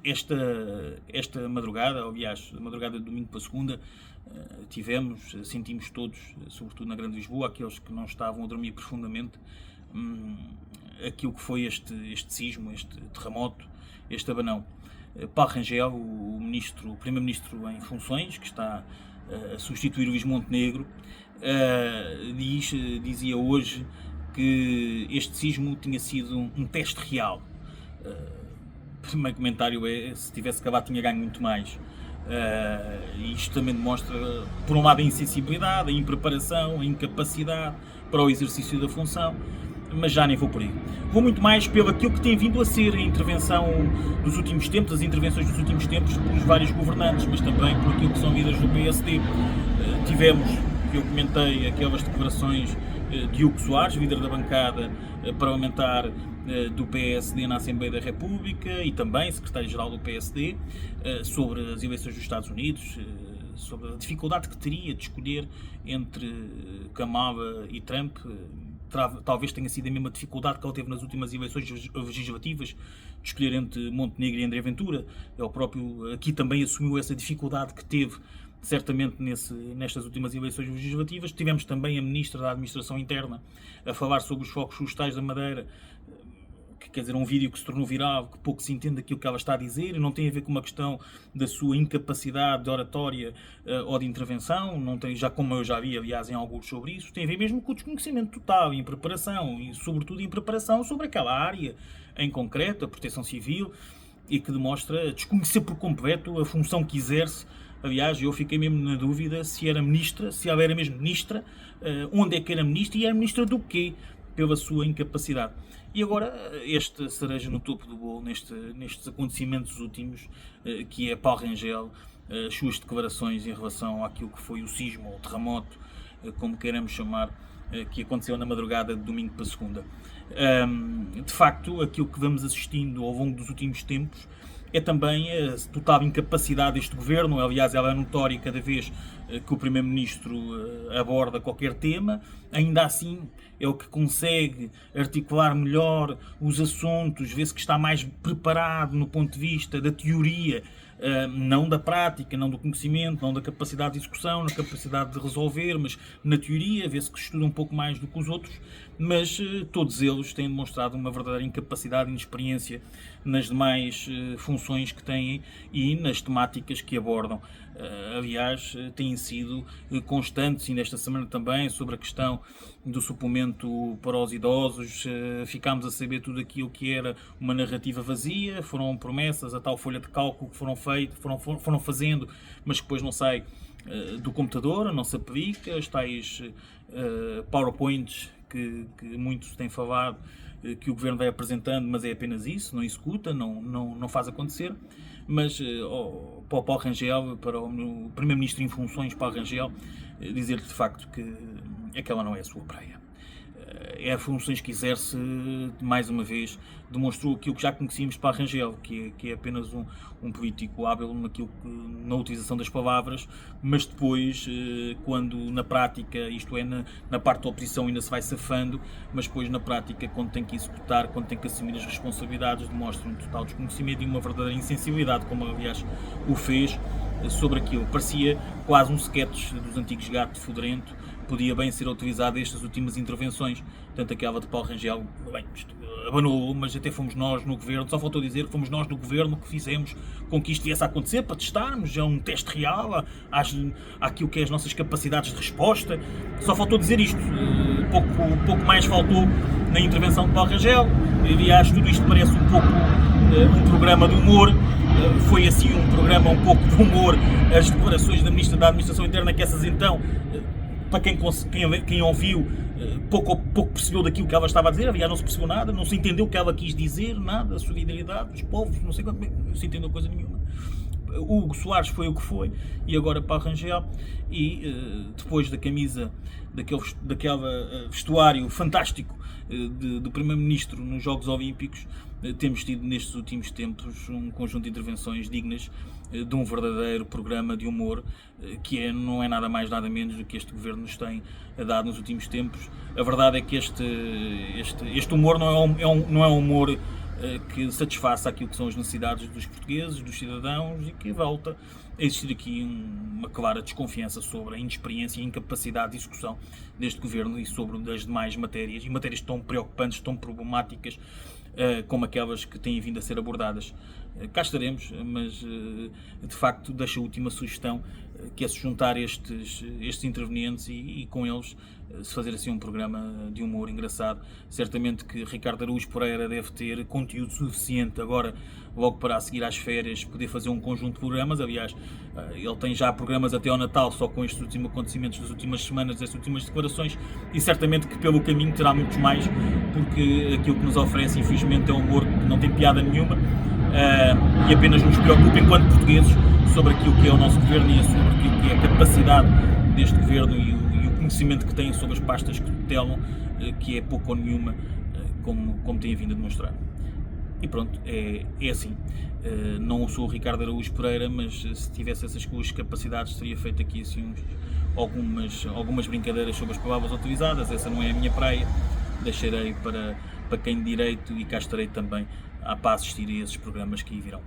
esta madrugada, aliás, a madrugada de domingo para segunda, sentimos todos, sobretudo na Grande Lisboa, aqueles que não estavam a dormir profundamente, aquilo que foi este sismo, este terremoto, este abanão. Paulo Rangel, o primeiro-ministro em funções, que está a substituir o Luís Montenegro, dizia hoje que este sismo tinha sido um teste real. O primeiro comentário é: se tivesse acabado tinha ganho muito mais. Isto também demonstra, por um lado, a insensibilidade, a impreparação, a incapacidade para o exercício da função, mas já nem vou por aí. Vou muito mais pelo aquilo que tem vindo a ser a intervenção dos últimos tempos, as intervenções dos últimos tempos pelos vários governantes, mas também por aquilo que são vidas do PSD. Tivemos, que eu comentei, aquelas declarações de Hugo Soares, líder da bancada parlamentar do PSD na Assembleia da República, e também secretário-geral do PSD, sobre as eleições dos Estados Unidos, sobre a dificuldade que teria de escolher entre Kamala e Trump. Talvez tenha sido a mesma dificuldade que ele teve nas últimas eleições legislativas de escolher entre Montenegro e André Ventura. Ele próprio aqui também assumiu essa dificuldade que teve, certamente, nestas últimas eleições legislativas. Tivemos também a Ministra da Administração Interna a falar sobre os focos florestais da Madeira, que quer dizer, um vídeo que se tornou viral, que pouco se entende aquilo que ela está a dizer, e não tem a ver com uma questão da sua incapacidade de oratória ou de intervenção, não tem, já como eu já vi, aliás, em alguns sobre isso, tem a ver mesmo com o desconhecimento total, em preparação, e sobretudo em preparação sobre aquela área em concreto, a proteção civil, e que demonstra desconhecer por completo a função que exerce. Aliás, eu fiquei mesmo na dúvida se era ministra, se ela era mesmo ministra, onde é que era ministra e era ministra do quê, pela sua incapacidade. E agora, esta cereja no topo do bolo, nestes acontecimentos últimos, que é Paulo Rangel, as suas declarações em relação àquilo que foi o sismo, ou o terremoto, como queiramos chamar, que aconteceu na madrugada de domingo para segunda. De facto, aquilo que vamos assistindo ao longo dos últimos tempos é também a total incapacidade deste governo. Aliás, ela é notória cada vez que o Primeiro-Ministro aborda qualquer tema. Ainda assim, é o que consegue articular melhor os assuntos, vê-se que está mais preparado no ponto de vista da teoria, não da prática, não do conhecimento, não da capacidade de execução, na capacidade de resolver, mas na teoria, vê-se que estuda um pouco mais do que os outros, mas todos eles têm demonstrado uma verdadeira incapacidade e inexperiência nas demais funções que têm e nas temáticas que abordam. Aliás, têm sido constantes, e nesta semana também, sobre a questão do suplemento para os idosos. Ficámos a saber tudo aquilo que era uma narrativa vazia, foram promessas, a tal folha de cálculo que foram fazendo, mas que depois não sai do computador, não se aplica, as tais PowerPoints que muitos têm falado, que o Governo vai apresentando, mas é apenas isso, não executa, não faz acontecer. Mas para o Paulo Rangel, para o Primeiro-Ministro em funções, Paulo Rangel, dizer-lhe de facto que aquela não é a sua praia. É as funções que exerce, mais uma vez, demonstrou aquilo que já conhecíamos de Paulo Rangel, que é apenas um político hábil na utilização das palavras, mas depois, quando na prática, isto é, na parte da oposição ainda se vai safando, mas depois na prática, quando tem que executar, quando tem que assumir as responsabilidades, demonstra um total desconhecimento e uma verdadeira insensibilidade, como aliás o fez sobre aquilo. Parecia quase um sketch dos antigos Gato Fedorento. Podia bem ser utilizado estas últimas intervenções, tanto aquela de Paulo Rangel, bem, isto abanou, mas até fomos nós no Governo, só faltou dizer que fomos nós no Governo que fizemos com que isto viesse a acontecer, para testarmos, é um teste real, àquilo que é as nossas capacidades de resposta, só faltou dizer isto. Pouco mais faltou na intervenção de Paulo Rangel. Aliás, tudo isto parece um pouco um programa de humor. Foi assim um programa um pouco de humor, as declarações da Ministra da Administração Interna, que essas então, para quem ouviu, pouco percebeu daquilo que ela estava a dizer. Aliás, não se percebeu nada, não se entendeu o que ela quis dizer, nada, a solidariedade dos povos, não sei quanto, não se entendeu coisa nenhuma. O Hugo Soares foi o que foi, e agora Paulo Rangel, e depois da camisa, daquele vestuário fantástico do Primeiro-Ministro nos Jogos Olímpicos, temos tido nestes últimos tempos um conjunto de intervenções dignas de um verdadeiro programa de humor, que não é nada mais nada menos do que este Governo nos tem dado nos últimos tempos. A verdade é que este humor não é um humor que satisfaça aquilo que são as necessidades dos portugueses, dos cidadãos, e que volta a existir aqui uma clara desconfiança sobre a inexperiência e a incapacidade de execução deste governo e sobre as demais matérias, e matérias tão preocupantes, tão problemáticas, como aquelas que têm vindo a ser abordadas. Cá estaremos, mas de facto deixo a última sugestão, que é se juntar estes intervenientes e com eles se fazer assim um programa de humor engraçado. Certamente que Ricardo Araújo Pereira deve ter conteúdo suficiente agora, logo para a seguir às férias, poder fazer um conjunto de programas. Aliás, ele tem já programas até ao Natal, só com estes últimos acontecimentos das últimas semanas, estas últimas declarações, e certamente que pelo caminho terá muitos mais, porque aquilo que nos oferece, infelizmente, é um humor que não tem piada nenhuma, e apenas nos preocupa, enquanto portugueses, sobre aquilo que é o nosso governo e sobre aquilo que é a capacidade deste governo e o conhecimento que têm sobre as pastas que tutelam, que é pouco ou nenhuma, como têm vindo a demonstrar. E pronto, é assim. Não sou o Ricardo Araújo Pereira, mas se tivesse essas duas capacidades, teria feito aqui assim algumas brincadeiras sobre as palavras utilizadas. Essa não é a minha praia. Deixarei para quem de direito, e cá estarei também a assistir a esses programas que aí virão.